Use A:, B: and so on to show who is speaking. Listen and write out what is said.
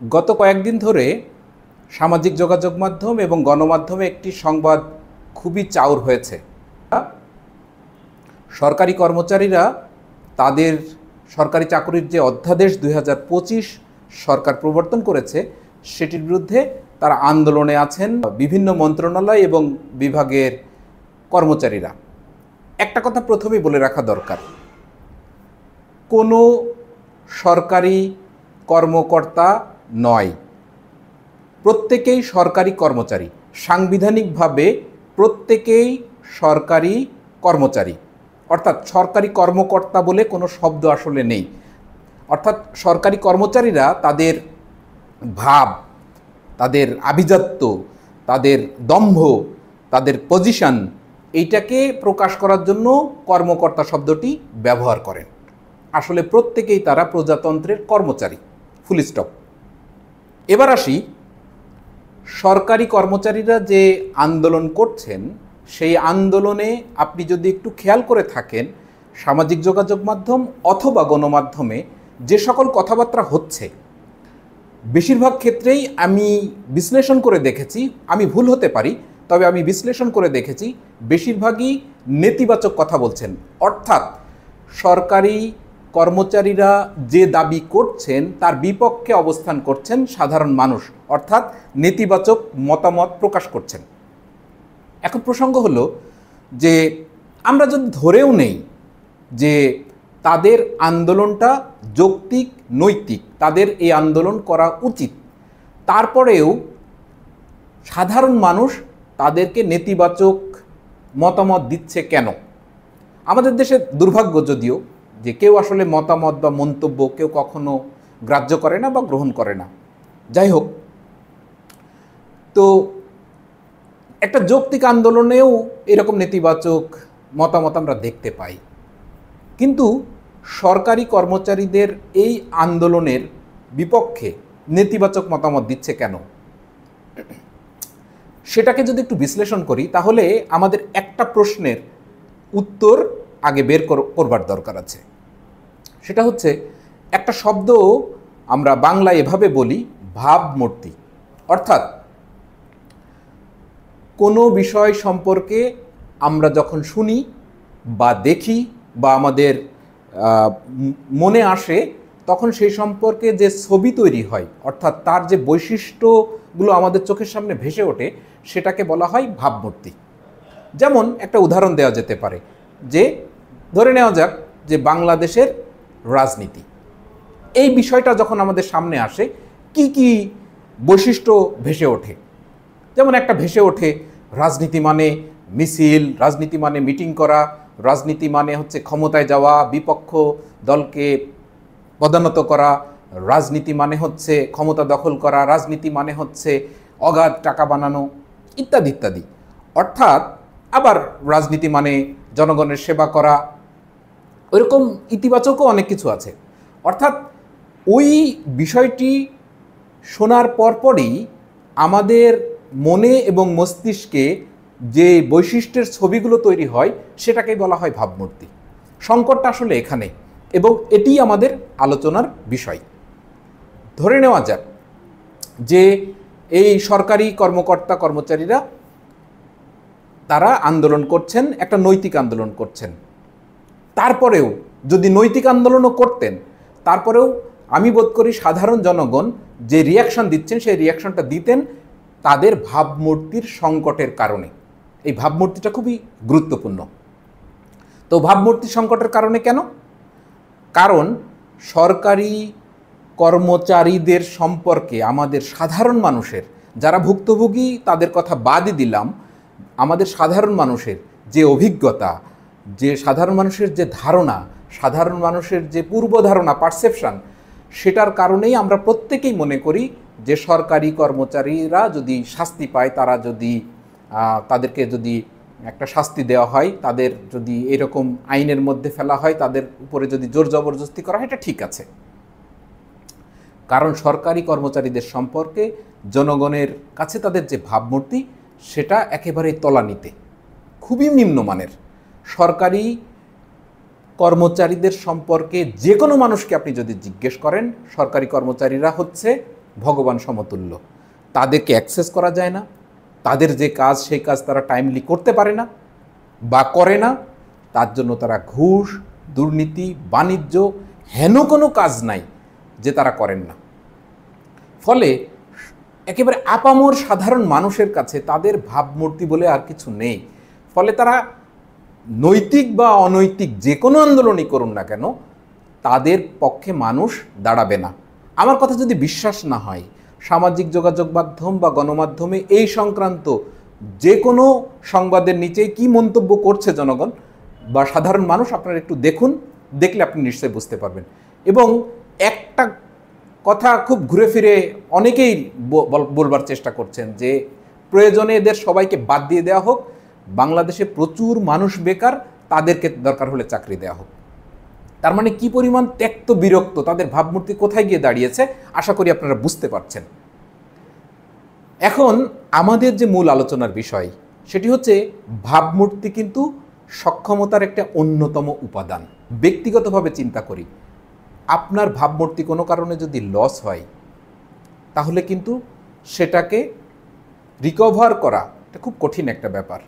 A: গত কয়েকদিন ধরে সামাজিক যোগাযোগ মাধ্যম এবং গণমাধ্যমে একটি সংবাদ খুবই চাউর হয়েছে। সরকারি কর্মচারীরা তাদের সরকারি চাকরির যে অধ্যাদেশ 2025 সরকার প্রবর্তন করেছে সেটির বিরুদ্ধে তারা আন্দোলনে আছেন বিভিন্ন মন্ত্রণালয় এবং বিভাগের কর্মচারীরা। একটা কথা প্রথমেই বলে রাখা দরকার, কোনো সরকারি কর্মকর্তা নয়, প্রত্যেকেই সরকারি কর্মচারী। সাংবিধানিকভাবে প্রত্যেকেই সরকারি কর্মচারী, অর্থাৎ সরকারি কর্মকর্তা বলে কোনো শব্দ আসলে নেই। অর্থাৎ সরকারি কর্মচারীরা তাদের ভাব, তাদের আভিজাত্য, তাদের দম্ভ, তাদের পজিশন, এইটাকে প্রকাশ করার জন্য কর্মকর্তা শব্দটি ব্যবহার করেন। আসলে প্রত্যেকেই তারা প্রজাতন্ত্রের কর্মচারী, ফুল স্টপ। এবার আসি, সরকারি কর্মচারীরা যে আন্দোলন করছেন সেই আন্দোলনে আপনি যদি একটু খেয়াল করে থাকেন, সামাজিক যোগাযোগ মাধ্যম অথবা গণমাধ্যমে যে সকল কথাবার্তা হচ্ছে বেশিরভাগ ক্ষেত্রেই আমি বিশ্লেষণ করে দেখেছি, আমি ভুল হতে পারি, তবে আমি বিশ্লেষণ করে দেখেছি বেশিরভাগই নেতিবাচক কথা বলছেন। অর্থাৎ সরকারি কর্মচারীরা যে দাবি করছেন তার বিপক্ষে অবস্থান করছেন সাধারণ মানুষ, অর্থাৎ নেতিবাচক মতামত প্রকাশ করছেন। এখন প্রসঙ্গ হলো যে আমরা যদি ধরেও নেই যে তাদের আন্দোলনটা যৌক্তিক, নৈতিক, তাদের এই আন্দোলন করা উচিত, তারপরেও সাধারণ মানুষ তাদেরকে নেতিবাচক মতামত দিচ্ছে কেন? আমাদের দেশে দুর্ভাগ্য যদিও যে কেউ আসলে মতামত বা মন্তব্য কেউ কখনো গ্রাহ্য করে না বা গ্রহণ করে না। যাই হোক, তো একটা যৌক্তিক আন্দোলনেও এরকম নেতিবাচক মতামত আমরা দেখতে পাই, কিন্তু সরকারি কর্মচারীদের এই আন্দোলনের বিপক্ষে নেতিবাচক মতামত দিচ্ছে কেন সেটাকে যদি একটু বিশ্লেষণ করি তাহলে আমাদের একটা প্রশ্নের উত্তর আগে বের করবার দরকার আছে। সেটা হচ্ছে, একটা শব্দ আমরা বাংলায় এভাবে বলি, ভাবমূর্তি। অর্থাৎ কোনো বিষয় সম্পর্কে আমরা যখন শুনি বা দেখি বা আমাদের মনে আসে তখন সেই সম্পর্কে যে ছবি তৈরি হয়, অর্থাৎ তার যে বৈশিষ্ট্যগুলো আমাদের চোখের সামনে ভেসে ওঠে সেটাকে বলা হয় ভাবমূর্তি। যেমন একটা উদাহরণ দেওয়া যেতে পারে, যে ধরে নেওয়া যাক যে বাংলাদেশের রাজনীতি, এই বিষয়টা যখন আমাদের সামনে আসে কি কি বৈশিষ্ট্য ভেসে ওঠে। যেমন একটা ভেসে ওঠে রাজনীতি মানে মিছিল, রাজনীতি মানে মিটিং করা, রাজনীতি মানে হচ্ছে ক্ষমতায় যাওয়া, বিপক্ষ দলকে পদানত করা, রাজনীতি মানে হচ্ছে ক্ষমতা দখল করা, রাজনীতি মানে হচ্ছে অগাধ টাকা বানানো, ইত্যাদি ইত্যাদি। অর্থাৎ আবার রাজনীতি মানে জনগণের সেবা করা, ওইরকম ইতিবাচকও অনেক কিছু আছে। অর্থাৎ ওই বিষয়টি শোনার পরপরই আমাদের মনে এবং মস্তিষ্কে যে বৈশিষ্ট্যের ছবিগুলো তৈরি হয় সেটাকেই বলা হয় ভাবমূর্তি। সংকটটা আসলে এখানে, এবং এটি আমাদের আলোচনার বিষয়। ধরে নেওয়া যাক যে এই সরকারি কর্মকর্তা কর্মচারীরা তারা আন্দোলন করছেন, একটা নৈতিক আন্দোলন করছেন। তারপরেও যদি নৈতিক আন্দোলনও করতেন, তারপরেও আমি বোধ করি সাধারণ জনগণ যে রিয়াকশন দিচ্ছেন সেই রিয়াকশনটা দিতেন তাদের ভাবমূর্তির সংকটের কারণে। এই ভাবমূর্তিটা খুবই গুরুত্বপূর্ণ। তো ভাবমূর্তি সংকটের কারণে কেন? কারণ সরকারি কর্মচারীদের সম্পর্কে আমাদের সাধারণ মানুষের, যারা ভুক্তভোগী তাদের কথা বাদই দিলাম, আমাদের সাধারণ মানুষের যে অভিজ্ঞতা, যে সাধারণ মানুষের যে ধারণা, সাধারণ মানুষের যে পূর্ব ধারণা, পারসেপশন, সেটার কারণেই আমরা প্রত্যেকেই মনে করি যে সরকারি কর্মচারীরা যদি শাস্তি পায়, তারা যদি তাদেরকে যদি একটা শাস্তি দেওয়া হয়, তাদের যদি এরকম আইনের মধ্যে ফেলা হয়, তাদের উপরে যদি জোর জবরদস্তি করা হয়, এটা ঠিক আছে। কারণ সরকারি কর্মচারীদের সম্পর্কে জনগণের কাছে তাদের যে ভাবমূর্তি সেটা একেবারে তলানিতে, খুবই নিম্নমানের। সরকারি কর্মচারীদের সম্পর্কে যে কোনো মানুষকে আপনি যদি জিজ্ঞেস করেন, সরকারি কর্মচারীরা হচ্ছে ভগবান সমতুল্য। তাদেরকে অ্যাক্সেস করা যায় না, তাদের যে কাজ সেই কাজ তারা টাইমলি করতে পারে না বা করে না, তার জন্য তারা ঘুষ, দুর্নীতি, বাণিজ্য, হেন কোনো কাজ নাই যে তারা করেন না। ফলে একেবারে আপামর সাধারণ মানুষের কাছে তাদের ভাবমূর্তি বলে আর কিছু নেই। ফলে তারা নৈতিক বা অনৈতিক যে কোনো আন্দোলনই করুন না কেন, তাদের পক্ষে মানুষ দাঁড়াবে না। আমার কথা যদি বিশ্বাস না হয়, সামাজিক যোগাযোগ মাধ্যম বা গণমাধ্যমে এই সংক্রান্ত যে কোনো সংবাদের নিচে কি মন্তব্য করছে জনগণ বা সাধারণ মানুষ, আপনারা একটু দেখুন, দেখলে আপনি নিশ্চয়ই বুঝতে পারবেন। এবং একটা কথা খুব ঘুরে ফিরে অনেকেই বলবার চেষ্টা করছেন যে প্রয়োজনে এদের সবাইকে বাদ দিয়ে দেওয়া হোক, বাংলাদেশে প্রচুর মানুষ বেকার, তাদেরকে দরকার হলে চাকরি দেওয়া হোক। তার মানে কি পরিমাণ ত্যক্ত বিরক্ত, তাদের ভাবমূর্তি কোথায় গিয়ে দাঁড়িয়েছে আশা করি আপনারা বুঝতে পারছেন। এখন আমাদের যে মূল আলোচনার বিষয় সেটি হচ্ছে ভাবমূর্তি কিন্তু সক্ষমতার একটা অন্যতম উপাদান। ব্যক্তিগতভাবে চিন্তা করি, আপনার ভাবমূর্তি কোনো কারণে যদি লস হয় তাহলে কিন্তু সেটাকে রিকভার করা এটা খুব কঠিন একটা ব্যাপার।